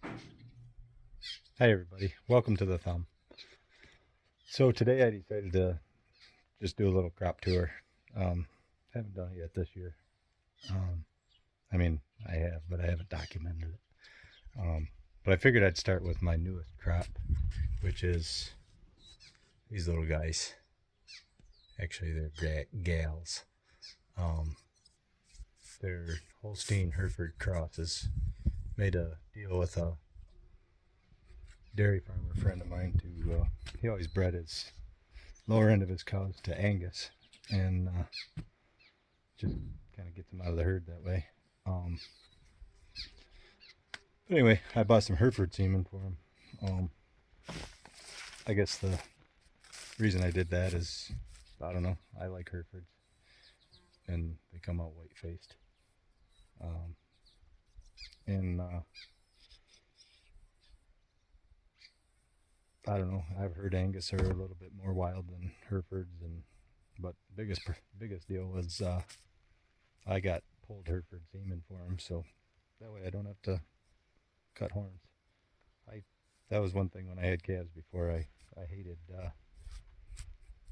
Hi everybody, welcome to the thumb. So today I decided to just do a little crop tour. Um, haven't done it yet this year. Um, I mean, I have, but I haven't documented it. But I figured I'd start with my newest crop, which is these little guys. Actually, they're gals. Um, they're Holstein Hereford crosses. Made a deal with a dairy farmer friend of mine to. He always bred his lower end of his cows to Angus, and just kind of gets them out of the herd that way. Um, but anyway, I bought some Hereford semen for him. Um, I guess the reason I did that is, I don't know, I like Herefords, and they come out white faced. Um, and I don't know, I've heard Angus are a little bit more wild than Herefords, and but biggest deal was I got pulled Hereford semen for him, so that way I don't have to cut horns. I That was one thing when I had calves before. I hated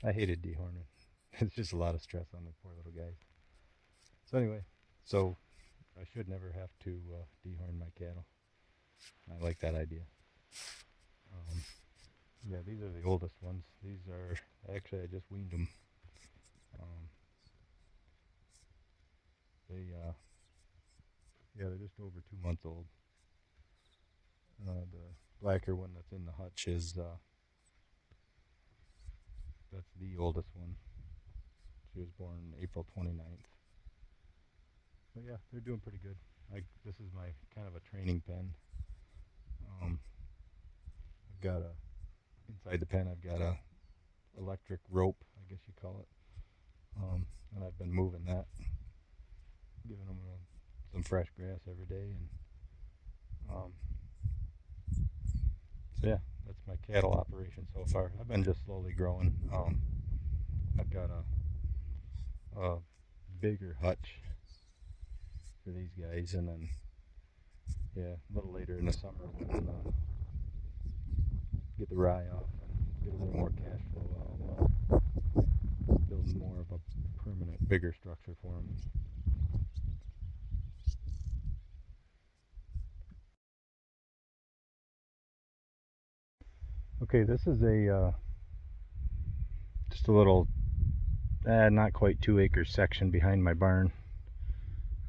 I hated dehorning. It's just a lot of stress on the poor little guys. So anyway, so I should never have to dehorn my cattle. I like that idea. Um, yeah, these are the oldest ones. These are actually I just weaned them. Um, they yeah, they're just over 2 months old. The blacker one that's in the hutch is that's the oldest one. She was born April 29th. But yeah, they're doing pretty good. This is my kind of a training pen. Um, I've got a inside the pen. I've got a electric rope, I guess you call it, and I've been moving that, giving them some fresh grass every day, and um, so yeah, that's my cattle operation so far. I've been just slowly growing. I've got a bigger hutch for these guys, and then yeah, a little later in the summer when get the rye off and get a little more cash flow, I'll build more of a permanent, bigger structure for them. Okay, this is a just a little, not quite 2 acre section behind my barn.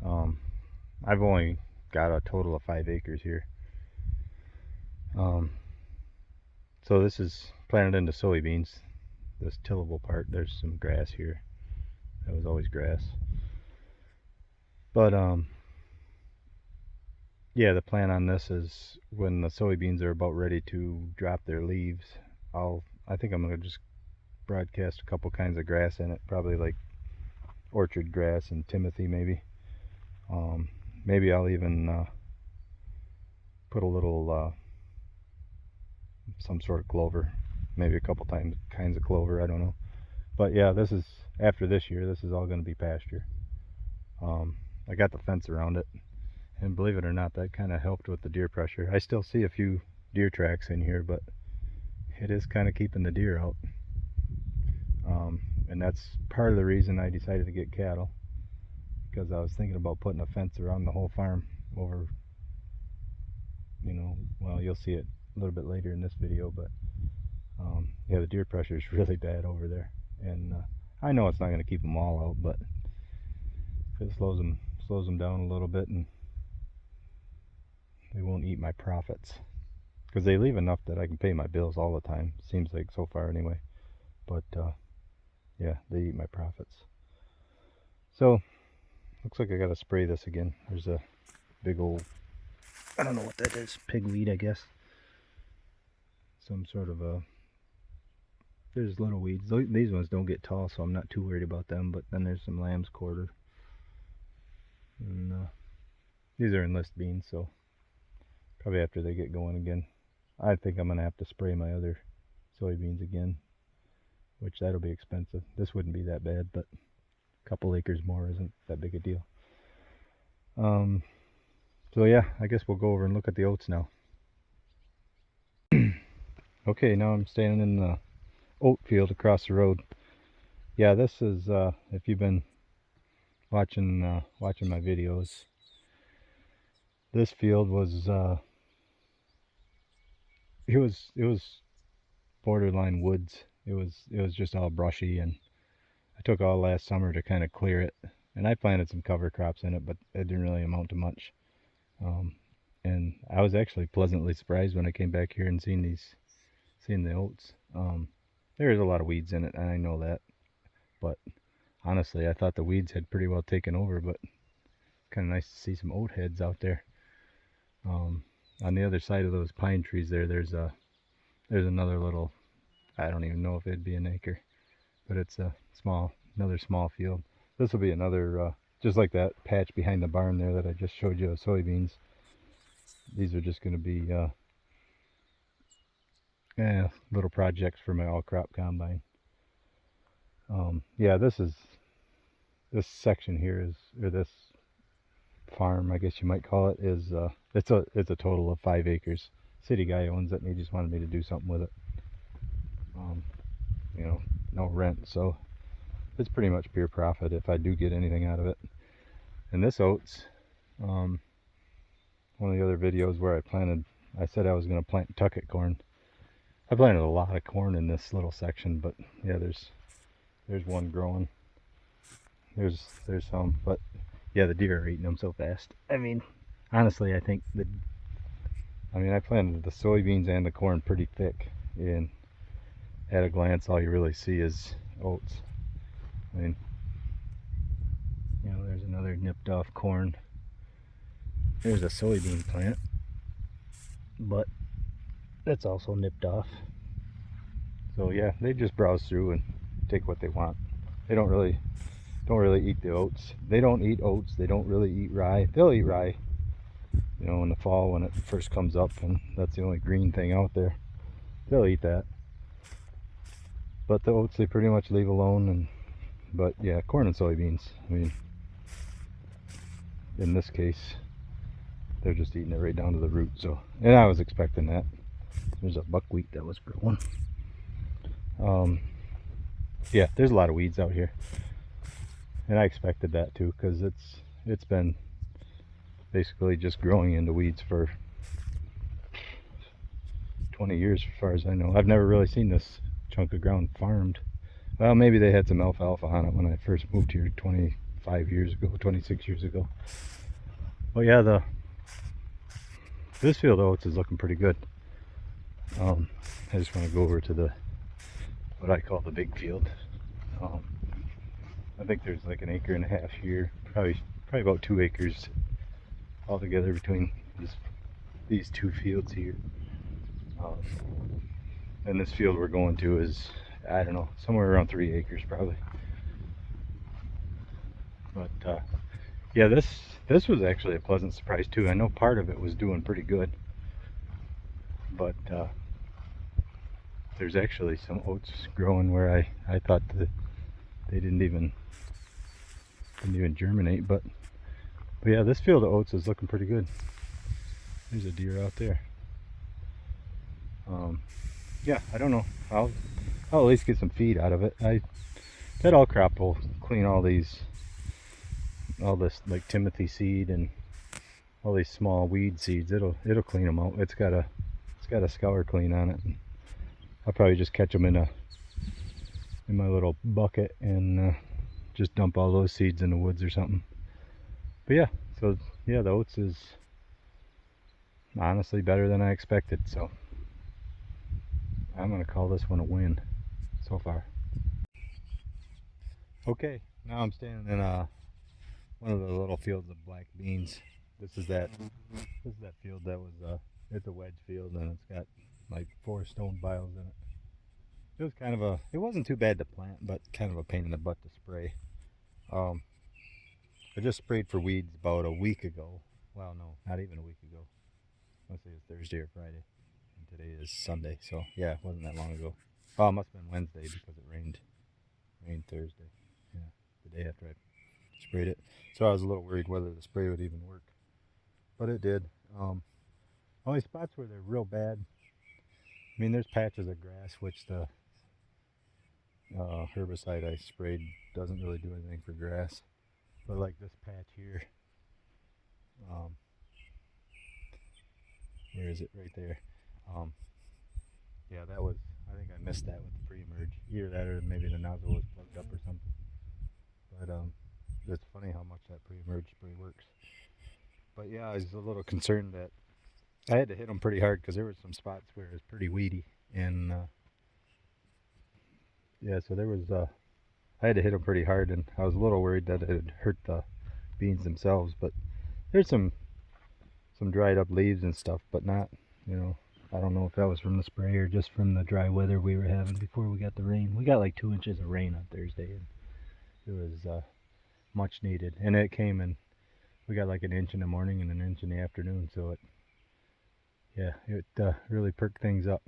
Um, I've only got a total of 5 acres here. Um, so this is planted into soybeans. This tillable part, there's some grass here. That was always grass. But yeah, the plan on this is when the soybeans are about ready to drop their leaves, I think I'm gonna just broadcast a couple kinds of grass in it, probably like orchard grass and timothy maybe. Maybe I'll even put a little some sort of clover, maybe a couple times kinds of clover. I don't know, but yeah, this is after this year. This is all going to be pasture. I got the fence around it, and believe it or not, that kind of helped with the deer pressure. I still see a few deer tracks in here, but it is kind of keeping the deer out. And that's part of the reason I decided to get cattle, because I was thinking about putting a fence around the whole farm over, well, you'll see it a little bit later in this video, but yeah, the deer pressure is really bad over there, and I know it's not going to keep them all out, but it slows them down a little bit, and they won't eat my profits, because they leave enough that I can pay my bills all the time. Seems like so far anyway, but yeah, they eat my profits. So looks like I got to spray this again. There's a big old, I don't know what that is, pigweed, I guess. Some sort of a, there's little weeds. These ones don't get tall, so I'm not too worried about them. But then there's some lamb's quarter, and these are enlist beans, so probably after they get going again, I think I'm gonna have to spray my other soybeans again, which that'll be expensive. This wouldn't be that bad, but a couple acres more isn't that big a deal. So yeah, I guess we'll go over and look at the oats now. Okay, now I'm standing in the oat field across the road. Yeah, this is if you've been watching my videos, this field was it was borderline woods. It was just all brushy, and I took all last summer to kind of clear it. And I planted some cover crops in it, but it didn't really amount to much. Um, and I was actually pleasantly surprised when I came back here and seeing the oats. There is a lot of weeds in it, and I know that. But honestly, I thought the weeds had pretty well taken over. But kind of nice to see some oat heads out there. On the other side of those pine trees there's another little, I don't even know if it'd be an acre, but it's another small field. This will be another, just like that patch behind the barn there that I just showed you of soybeans. These are just going to be little projects for my all crop combine. Yeah, this section here or this farm, I guess you might call it, is it's a total of 5 acres. City guy owns it, and he just wanted me to do something with it. You know, no rent, so it's pretty much pure profit if I do get anything out of it. And this oats, one of the other videos where I said I was going to plant tucket corn. I planted a lot of corn in this little section, but yeah, there's one growing. There's some, but yeah, the deer are eating them so fast. I mean, honestly, I think I planted the soybeans and the corn pretty thick, and at a glance, all you really see is oats. I mean, there's another nipped off corn. There's a soybean plant, but that's also nipped off. So yeah, they just browse through and take what they want. They don't really eat the oats. They don't eat oats. They don't really eat rye. They'll eat rye, in the fall when it first comes up, and that's the only green thing out there. They'll eat that. But the oats they pretty much leave alone. But yeah, corn and soybeans, I mean, in this case, they're just eating it right down to the root. So, and I was expecting that. There's a buckwheat that was growing. Yeah, there's a lot of weeds out here, and I expected that too, because it's been basically just growing into weeds for 20 years, as far as I know. I've never really seen this chunk of ground farmed. Well, maybe they had some alfalfa on it when I first moved here 25 years ago, 26 years ago. But yeah, this field of oats is looking pretty good. I just want to go over to what I call the big field. I think there's like 1.5 acres here, probably about 2 acres altogether between these two fields here. And this field we're going to is, I don't know, somewhere around 3 acres probably. But yeah, this was actually a pleasant surprise too. I know part of it was doing pretty good, but there's actually some oats growing where I thought that they didn't even germinate. But yeah, this field of oats is looking pretty good. There's a deer out there. Yeah, I don't know. I'll at least get some feed out of it. That all crop will clean all this like Timothy seed and all these small weed seeds. It'll clean them out. It's got a scour clean on it. I'll probably just catch them in my little bucket and just dump all those seeds in the woods or something. But yeah, so yeah, the oats is honestly better than I expected. So I'm gonna call this one a win so far. Okay, now I'm standing in one of the little fields of black beans. This is that field that was it's a wedge field, and it's got like 4 stone piles in it. It wasn't too bad to plant, but kind of a pain in the butt to spray. I just sprayed for weeds about a week ago. Well, no, not even a week ago. Let's say it's Thursday or Friday, and today is Sunday. So yeah, it wasn't that long ago. Oh, it must have been Wednesday because it rained Thursday. Yeah, the day after I sprayed it. So I was a little worried whether the spray would even work, but it did. Only spots where they're real bad mean, there's patches of grass which the herbicide I sprayed doesn't really do anything for grass. But like this patch here, where is it? Right there. Yeah, that was, I think I missed that with the pre-emerge. Either that or maybe the nozzle was plugged up or something. But it's funny how much that pre-emerge spray works. But yeah, I was a little concerned that I had to hit them pretty hard because there were some spots where it was pretty weedy. And yeah, so there was, I had to hit them pretty hard, and I was a little worried that it would hurt the beans themselves. But there's some dried up leaves and stuff, but not, you know, I don't know if that was from the spray or just from the dry weather we were having before we got the rain. We got like 2 inches of rain on Thursday, and it was much needed. And it came in, we got like an inch in the morning and an inch in the afternoon, so it really perked things up.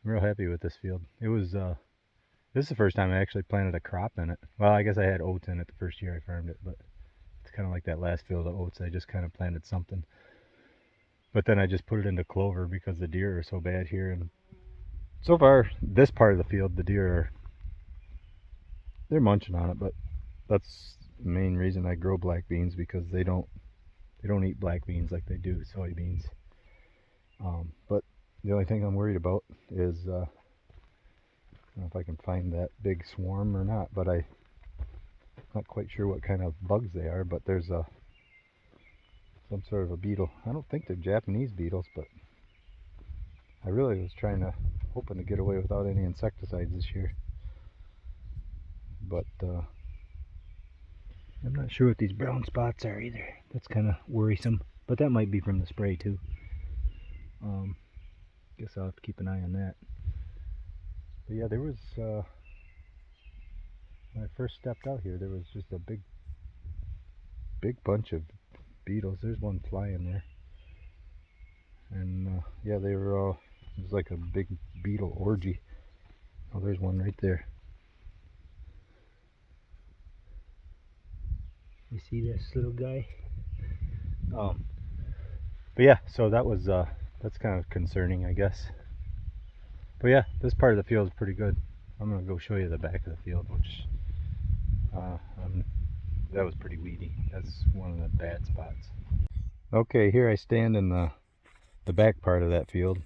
I'm real happy with this field. It was, this is the first time I actually planted a crop in it. Well, I guess I had oats in it the first year I farmed it, but it's kind of like that last field of oats. I just kind of planted something. But then I just put it into clover because the deer are so bad here. And so far, this part of the field, the deer they're munching on it, but that's the main reason I grow black beans, because they don't eat black beans like they do soybeans. But the only thing I'm worried about is, I don't know if I can find that big swarm or not, but I'm not quite sure what kind of bugs they are, but there's some sort of a beetle. I don't think they're Japanese beetles, but I really was hoping to get away without any insecticides this year. But I'm not sure what these brown spots are either. That's kind of worrisome, but that might be from the spray too. Guess I'll have to keep an eye on that. But yeah, there was, when I first stepped out here, there was just a big bunch of beetles. There's one flying there. And yeah, they were all, it was like a big beetle orgy. Oh, there's one right there. You see this little guy? But yeah, so that was, that's kind of concerning, I guess. But yeah, this part of the field is pretty good. I'm going to go show you the back of the field, which, that was pretty weedy. That's one of the bad spots. Okay, here I stand in the back part of that field.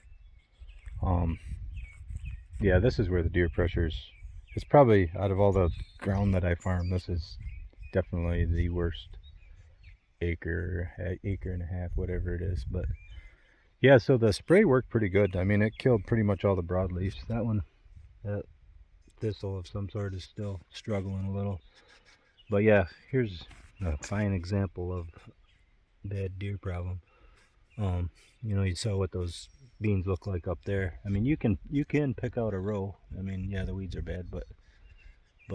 Yeah, this is where the deer pressures, it's probably, out of all the ground that I farm, this is definitely the worst acre and a half, whatever it is. But yeah, so the spray worked pretty good. I mean, it killed pretty much all the broadleafs. That one, that thistle of some sort, is still struggling a little. But yeah, here's a fine example of bad deer problem. You know, you saw what those beans look like up there. I mean, you can pick out a row. I mean, yeah, the weeds are bad, but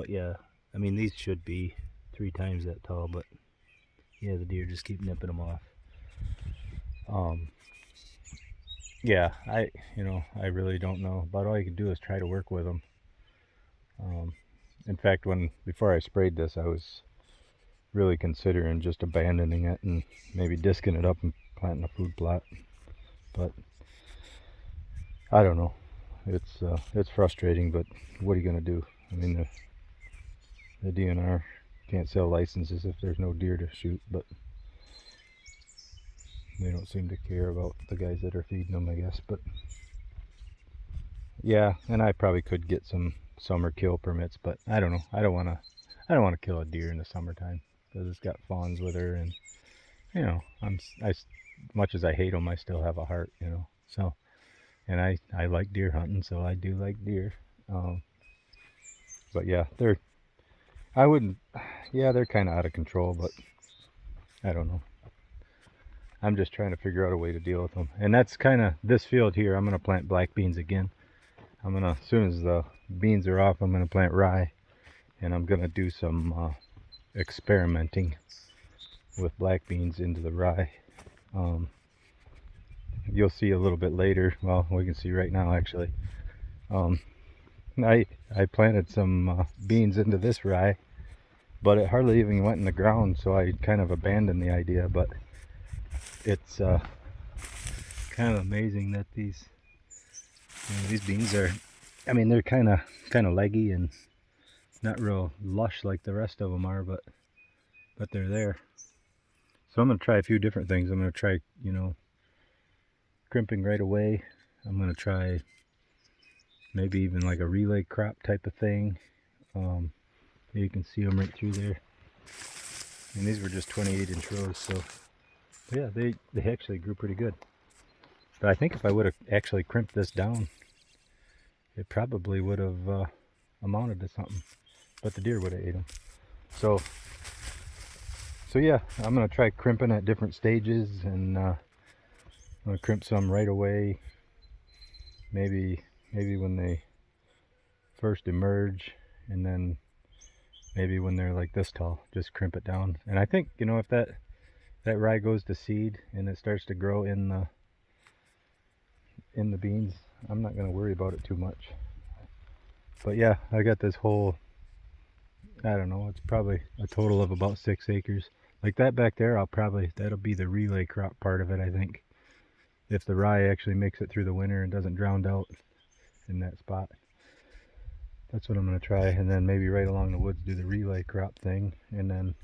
yeah, I mean, these should be 3 times that tall, but yeah, the deer just keep nipping them off. Yeah, I really don't know. About all you can do is try to work with them. In fact, before I sprayed this, I was really considering just abandoning it and maybe disking it up and planting a food plot. But I don't know. It's frustrating, but what are you gonna do? I mean, the DNR can't sell licenses if there's no deer to shoot, but they don't seem to care about the guys that are feeding them, I guess. But yeah, and I probably could get some summer kill permits, but I don't know. I don't want to kill a deer in the summertime because it's got fawns with her, and you know, much as I hate them, I still have a heart, you know. So, and I like deer hunting, so I do like deer. But yeah, they're kind of out of control, but I don't know. I'm just trying to figure out a way to deal with them. And that's kind of this field here. I'm going to plant black beans again. As soon as the beans are off, I'm going to plant rye. And I'm going to do some experimenting with black beans into the rye. You'll see a little bit later. Well, we can see right now, actually. I planted some beans into this rye, but it hardly even went in the ground, so I kind of abandoned the idea. But it's kind of amazing that these These beans are, I mean, they're kind of leggy and not real lush like the rest of them are, but they're there. So I'm going to try a few different things. I'm going to try, you know, crimping right away. I'm going to try maybe even like a relay crop type of thing. You can see them right through there. And these were just 28-inch rows, so yeah, they actually grew pretty good. But I think if I would have actually crimped this down, it probably would have amounted to something. But the deer would have ate them. So yeah, I'm going to try crimping at different stages, and I'm going to crimp some right away. Maybe when they first emerge, and then maybe when they're like this tall, just crimp it down. And I think, you know, if that rye goes to seed and it starts to grow in the beans, I'm not going to worry about it too much. But yeah, I got this whole, I don't know, it's probably a total of about 6 acres. Like that back there, that'll be the relay crop part of it, I think. If the rye actually makes it through the winter and doesn't drown out in that spot. That's what I'm going to try. And then maybe right along the woods do the relay crop thing. And then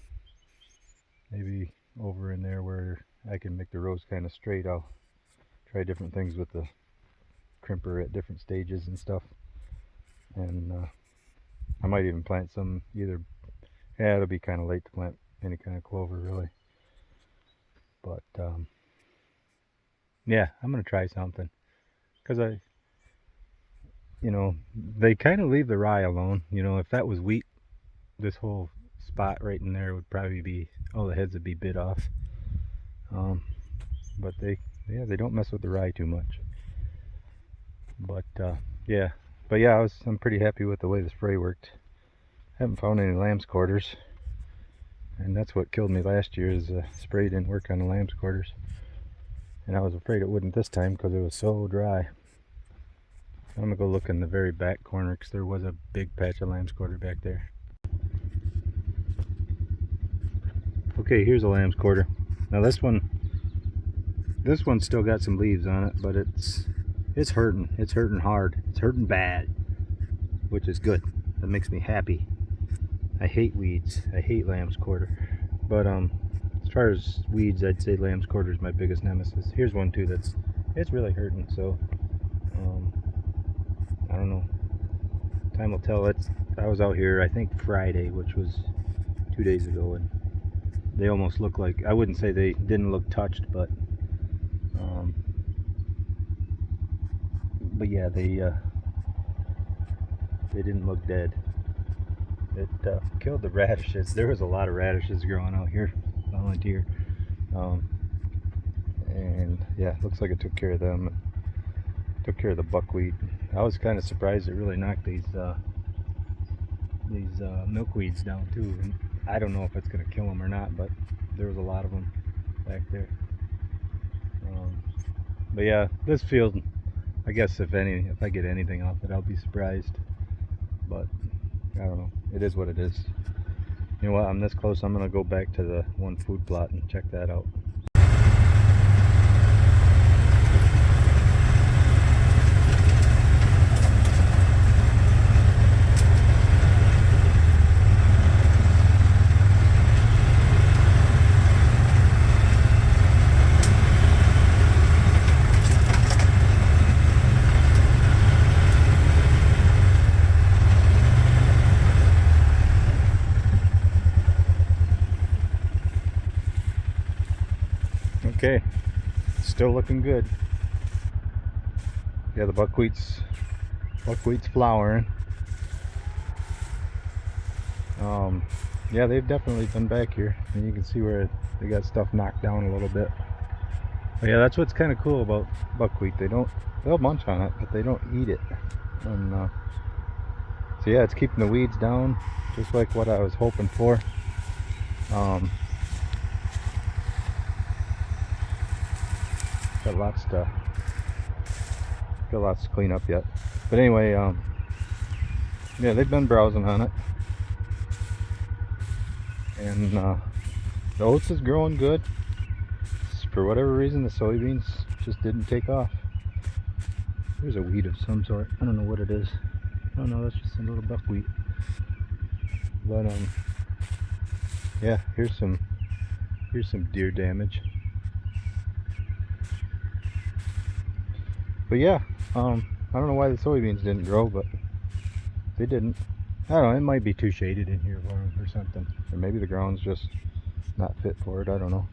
maybe over in there where I can make the rows kind of straight, I'll try different things with the crimper at different stages and stuff. And I might even plant some either, yeah, it'll be kind of late to plant any kind of clover really. But yeah, I'm going to try something. Because you know, they kind of leave the rye alone. You know, if that was wheat, this whole spot right in there would probably be, all the heads would be bit off. But they don't mess with the rye too much. But yeah, I'm pretty happy with the way the spray worked. Haven't found any lamb's quarters, and that's what killed me last year, is the spray didn't work on the lamb's quarters. And I was afraid it wouldn't this time because it was so dry. I'm gonna go look in the very back corner because there was a big patch of lamb's quarter back there. Okay, here's a lamb's quarter. Now this one's still got some leaves on it, but it's hurting. It's hurting hard. It's hurting bad, which is good. That makes me happy. I hate weeds. I hate lamb's quarter. But as far as weeds, I'd say lamb's quarter is my biggest nemesis. Here's one too it's really hurting. So I don't know. Time will tell. I was out here, I think Friday, which was 2 days ago, and they almost look like, I wouldn't say they didn't look touched, but yeah, they didn't look dead. It killed the radishes. There was a lot of radishes growing out here. Volunteer. And yeah, looks like it took care of them. Took care of the buckwheat. I was kind of surprised it really knocked these milkweeds down too. And I don't know if it's going to kill them or not, but there was a lot of them back there. But yeah, this field, I guess if I get anything off it, I'll be surprised. But I don't know. It is what it is. You know what? I'm this close. I'm gonna go back to the one food plot and check that out. Okay, still looking good. Yeah, the buckwheat's flowering. Yeah, they've definitely been back here, and you can see where they got stuff knocked down a little bit. But yeah, that's what's kind of cool about buckwheat. They'll munch on it, but they don't eat it. And so yeah, it's keeping the weeds down, just like what I was hoping for. Got lots to clean up yet. But anyway, yeah, they've been browsing on it, and the oats is growing good. For whatever reason, the soybeans just didn't take off. There's a weed of some sort. I don't know what it is. Oh no, that's just a little buckwheat. But yeah, here's some deer damage. But yeah, I don't know why the soybeans didn't grow, but they didn't. I don't know, it might be too shaded in here for them or something. Or maybe the ground's just not fit for it, I don't know.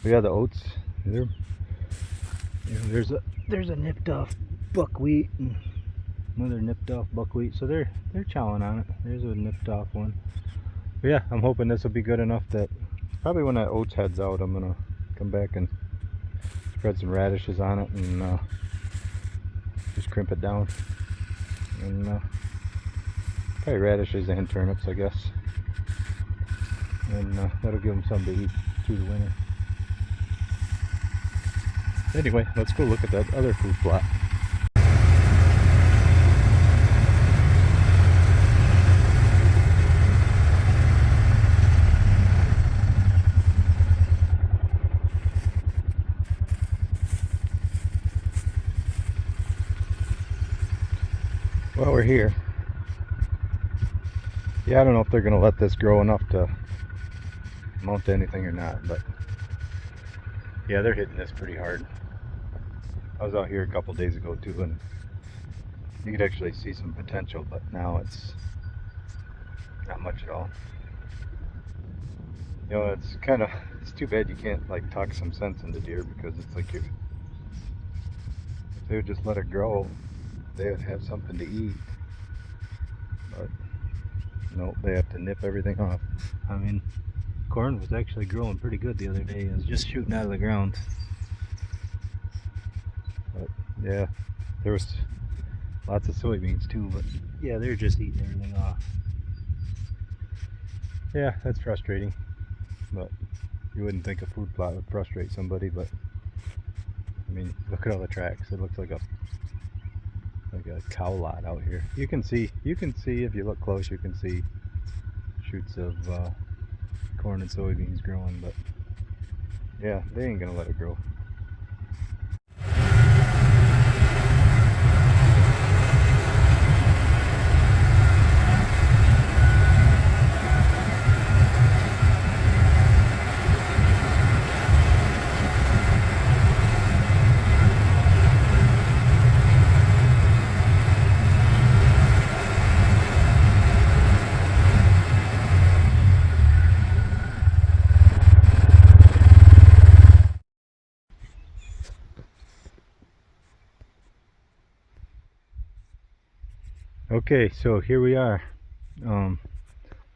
But yeah, the oats, there's a nipped off buckwheat and another nipped off buckwheat, so they're chowing on it. There's a nipped off one. But yeah, I'm hoping this will be good enough that probably when that oats heads out, I'm gonna come back and spread some radishes on it and just crimp it down. And probably radishes and turnips, I guess. And that'll give them something to eat through the winter. Anyway, let's go look at that other food plot. Well, we're here. Yeah, I don't know if they're going to let this grow enough to mount to anything or not, but yeah, they're hitting this pretty hard. I was out here a couple days ago too, and you could actually see some potential, but now it's not much at all. You know, it's too bad you can't like talk some sense into deer, because it's like if they would just let it grow, they would have something to eat. But nope, they have to nip everything off. I mean, corn was actually growing pretty good the other day. It was just shooting out of the ground. But yeah, there was lots of soybeans too, but yeah, they're just eating everything off. Yeah, that's frustrating. But you wouldn't think a food plot would frustrate somebody, but I mean, look at all the tracks. It looks like a cow lot out here. You can see if you look close, you can see shoots of corn and soybeans growing, but yeah, they ain't gonna let it grow. Okay, so here we are. Yeah,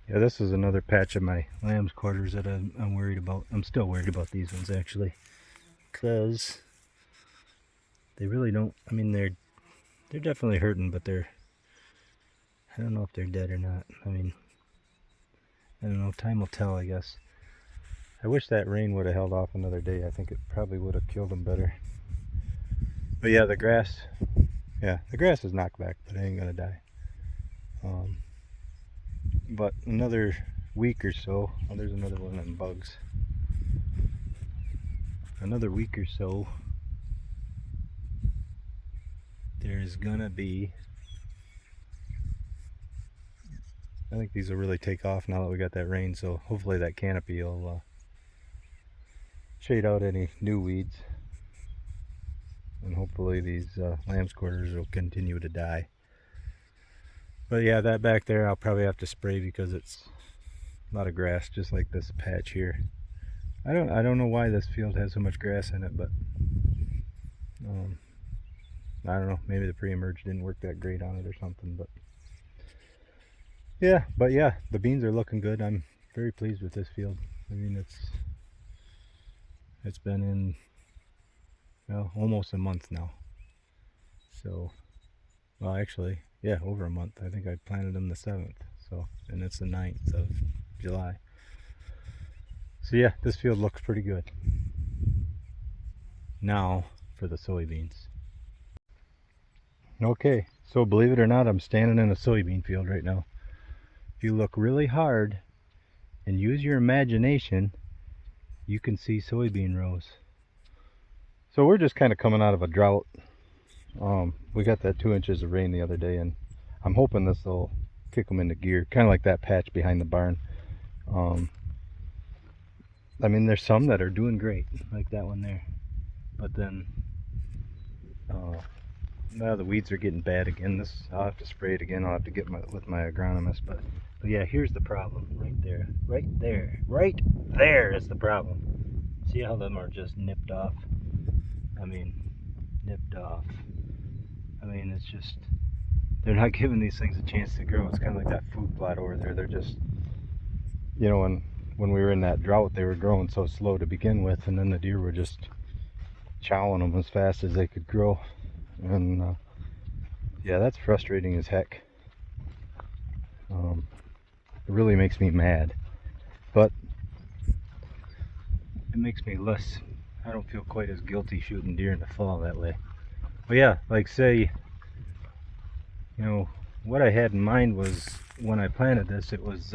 this is another patch of my lamb's quarters that I'm worried about. I'm still worried about these ones actually, because they really don't. I mean, they're definitely hurting, but I don't know if they're dead or not. I mean, I don't know. Time will tell, I guess. I wish that rain would have held off another day. I think it probably would have killed them better. But yeah, the grass is knocked back, but it ain't gonna die. But another week or so, oh, there's another one of them bugs. Another week or so, there's gonna be, I think these will really take off now that we got that rain, so hopefully that canopy will shade out any new weeds, and hopefully these lamb's quarters will continue to die. But yeah, that back there I'll probably have to spray, because it's a lot of grass, just like this patch here. I don't know why this field has so much grass in it, but I don't know, maybe the pre-emerge didn't work that great on it or something. But yeah, the beans are looking good. I'm very pleased with this field. I mean, it's been in, well, almost a month now. So, well, actually, yeah, over a month. I think I planted them the 7th, so, and it's the 9th of July. So yeah, this field looks pretty good. Now for the soybeans. Okay, so believe it or not, I'm standing in a soybean field right now. If you look really hard and use your imagination, you can see soybean rows. So we're just kind of coming out of a drought. We got that 2 inches of rain the other day, and I'm hoping this will kick them into gear, kind of like that patch behind the barn. I mean, there's some that are doing great, like that one there, but then now the weeds are getting bad again. I'll have to spray it again. I'll have to get with my agronomist, but yeah, here's the problem right there. Right there is the problem. See how them are just nipped off? I mean, nipped off. I mean, it's just, they're not giving these things a chance to grow. It's kind of like that food plot over there. They're just, you know, when we were in that drought, they were growing so slow to begin with, and then the deer were just chowing them as fast as they could grow. And yeah, that's frustrating as heck. It really makes me mad, but it makes me less, I don't feel quite as guilty shooting deer in the fall that way. But yeah, like say, you know, what I had in mind was when I planted this, it was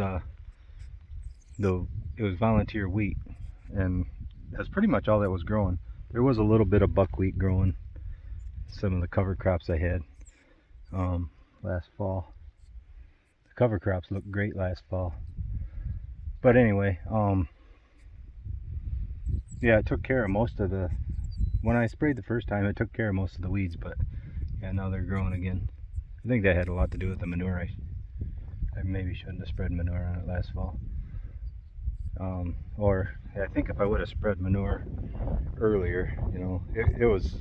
volunteer wheat, and that's pretty much all that was growing. There was a little bit of buckwheat growing, some of the cover crops I had last fall. The cover crops looked great last fall. But anyway, yeah, it took care of most of the, when I sprayed the first time, it took care of most of the weeds, but yeah, now they're growing again. I think that had a lot to do with the manure. I maybe shouldn't have spread manure on it last fall. Or yeah, I think if I would have spread manure earlier, you know, it was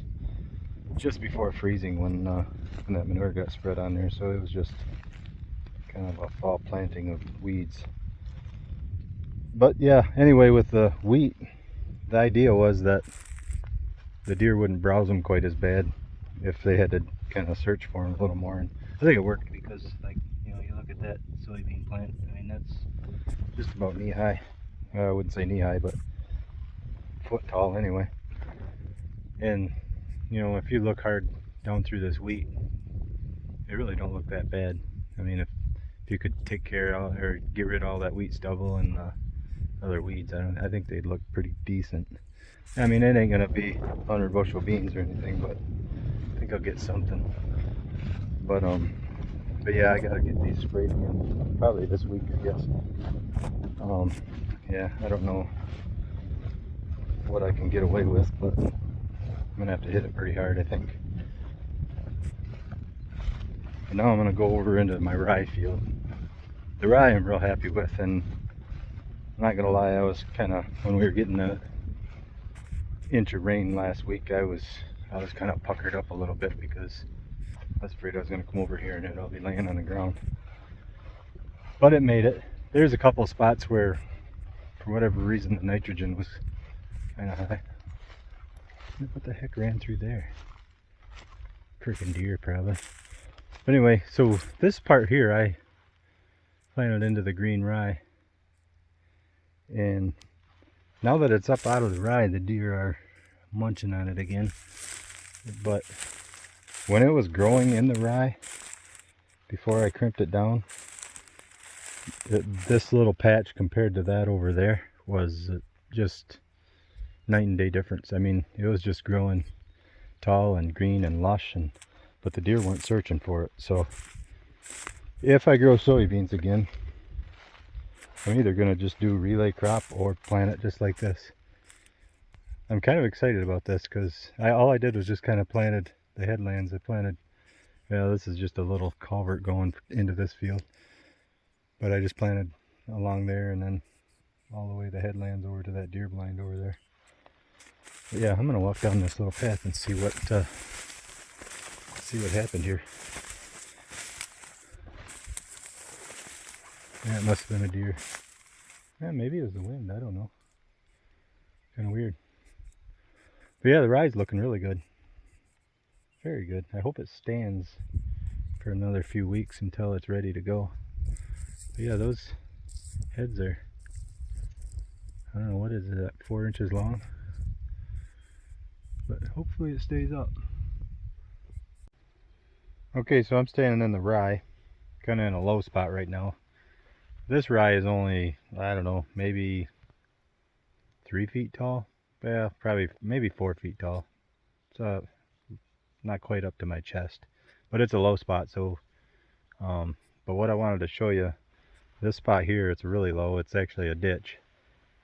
just before freezing when that manure got spread on there, so it was just kind of a fall planting of weeds. But yeah, anyway, with the wheat, the idea was that the deer wouldn't browse them quite as bad if they had to kind of search for them a little more. And I think it worked because, like, you know, you look at that soybean plant, I mean, that's just about knee high. I wouldn't say knee high, but foot tall anyway. And, you know, if you look hard down through this wheat, they really don't look that bad. I mean, if you could take care of or get rid of all that wheat stubble and other weeds, I think they'd look pretty decent. I mean, it ain't gonna be 100 bushel beans or anything, but I think I'll get something. But yeah, I gotta get these sprayed again, probably this week, I guess. Yeah, I don't know what I can get away with, but I'm gonna have to hit it pretty hard, I think. And now I'm gonna go over into my rye field. The rye I'm real happy with, and I'm not gonna lie, I was kind of, when we were getting the inch of rain last week, I was kind of puckered up a little bit because I was afraid I was gonna come over here and it'd all be laying on the ground. But it made it. There's a couple spots where, for whatever reason, the nitrogen was kind of high. What the heck ran through there? Freaking deer, probably. But anyway, so this part here, I planted into the green rye. And now that it's up out of the rye, the deer are munching on it again. But when it was growing in the rye, before I crimped it down, this little patch compared to that over there was just night and day difference. I mean, it was just growing tall and green and lush, but the deer weren't searching for it. So if I grow soybeans again, I'm either going to just do relay crop or plant it just like this. I'm kind of excited about this because all I did was just kind of planted the headlands. I planted, yeah, this is just a little culvert going into this field, but I just planted along there and then all the way the headlands over to that deer blind over there. But yeah, I'm gonna walk down this little path and see what happened here. Yeah, it must have been a deer. Yeah, maybe it was the wind, I don't know. Kind of weird. But yeah, the rye's looking really good. Very good. I hope it stands for another few weeks until it's ready to go. But yeah, those heads are, I don't know, what is it, 4 inches long? But hopefully it stays up. Okay, so I'm standing in the rye, kind of in a low spot right now. This rye is only, I don't know, maybe 3 feet tall. Yeah, probably maybe 4 feet tall. It's not quite up to my chest, but it's a low spot. So, but what I wanted to show you, this spot here, it's really low. It's actually a ditch,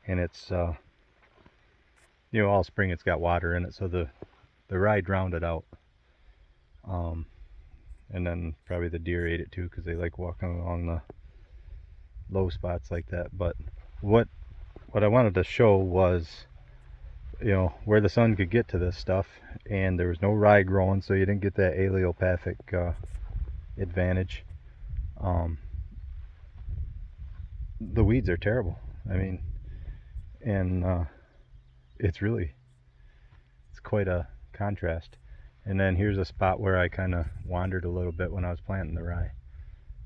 and it's you know, all spring it's got water in it, so the rye drowned it out. And then probably the deer ate it too, because they like walking along the low spots like that. But what I wanted to show was, you know, where the sun could get to this stuff, and there was no rye growing, so you didn't get that allelopathic advantage. The weeds are terrible. I mean, and it's quite a contrast. And then here's a spot where I kind of wandered a little bit when I was planting the rye.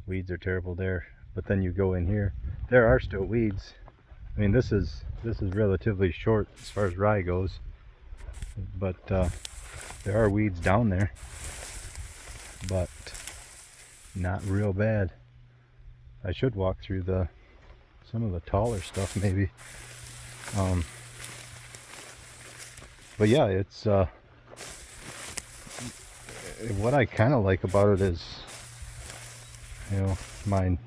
Weeds are terrible there, but then you go in here, there are still weeds. I mean, this is relatively short as far as rye goes, but there are weeds down there, but not real bad. I should walk through some of the taller stuff maybe. But yeah, it's what I kind of like about it is, you know, my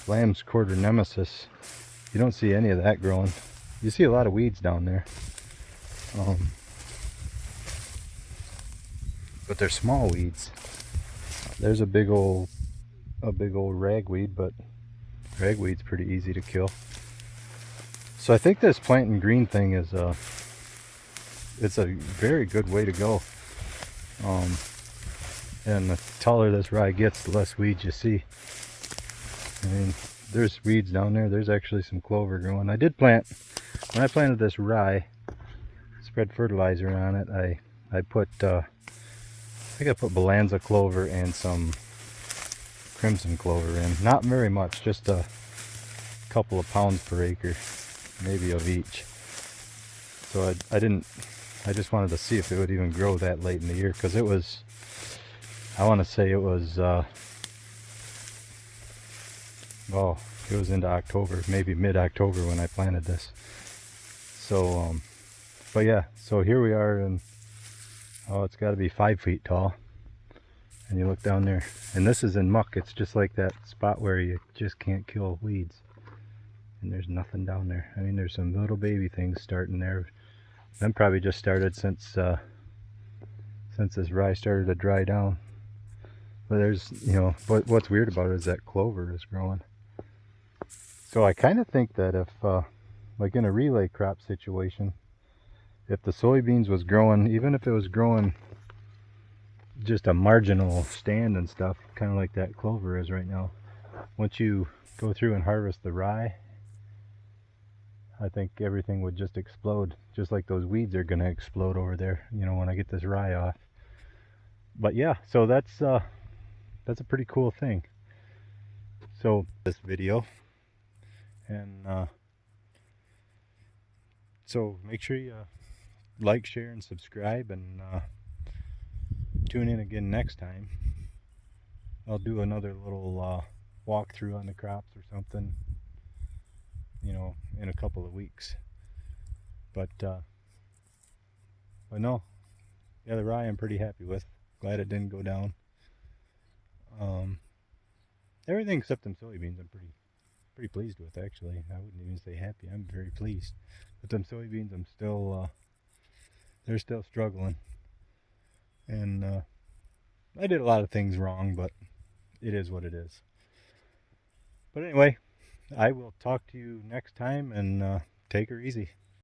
lamb's quarter nemesis. You don't see any of that growing. You see a lot of weeds down there, but they're small weeds. There's a big old ragweed, but ragweed's pretty easy to kill. So I think this planting green thing is it's a very good way to go. And the taller this rye gets, the less weeds you see. I mean, there's weeds down there. There's actually some clover growing. I did plant, when I planted this rye, spread fertilizer on it, I put, I think I put Balanza clover and some crimson clover in. Not very much, just a couple of pounds per acre, maybe of each. So I just wanted to see if it would even grow that late in the year, because it was, I want to say it was, well, it was into October, maybe mid-October when I planted this. So, but yeah, so here we are, and oh, it's got to be 5 feet tall. And you look down there, and this is in muck. It's just like that spot where you just can't kill weeds. And there's nothing down there. I mean, there's some little baby things starting there. Them probably just started since this rye started to dry down. But there's, you know, what's weird about it is that clover is growing. So I kind of think that if, like in a relay crop situation, if the soybeans was growing, even if it was growing just a marginal stand and stuff, kind of like that clover is right now, once you go through and harvest the rye, I think everything would just explode, just like those weeds are going to explode over there, you know, when I get this rye off. But yeah, so that's a pretty cool thing. So this video, and so make sure you like, share, and subscribe, and tune in again next time. I'll do another little walkthrough on the crops or something, you know, in a couple of weeks. But no, yeah, the rye I'm pretty happy with. Glad it didn't go down. Everything except them soybeans I'm pretty pleased with, actually. I wouldn't even say happy. I'm very pleased. But them soybeans, I'm still they're still struggling. And I did a lot of things wrong, but it is what it is. But anyway, I will talk to you next time, and take her easy.